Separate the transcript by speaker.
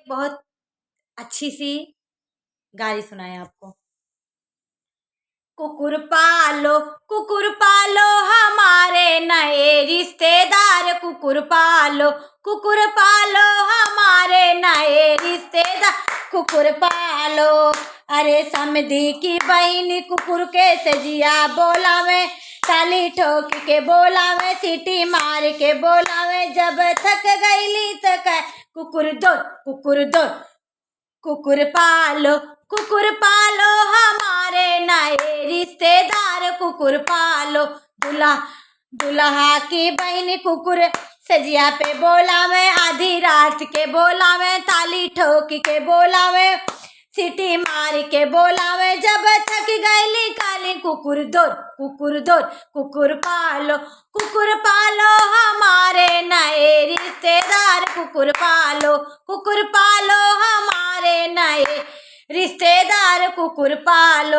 Speaker 1: बहुत अच्छी सी गाली सुनाए आपको। कुकुर पालो हमारे नए रिश्तेदार, कुकुर पालो हमारे नए रिश्तेदार, कुकुर पालो। अरे समधी की बहनी कुकुर के सजिया बोलावे, ताली ठोक के बोलावे, सीटी मार के बोलावे, जब थक गईली तो कहे कुकुर दो। कुकुर पालो हमारे नए रिश्तेदार, कुकुर पालो। दुल्हा की बहन कुकुर सजिया पे बोलावे, आधी रात के बोलावे, ताली ठोक के बोलावे, सीटी मार के बोलावे, जब थक गईली काली कुकुर दो। कुकुर पालो हमारे नए रिश्तेदार, कुकुर पालो हमारे नए रिश्तेदार, कुकुर पालो।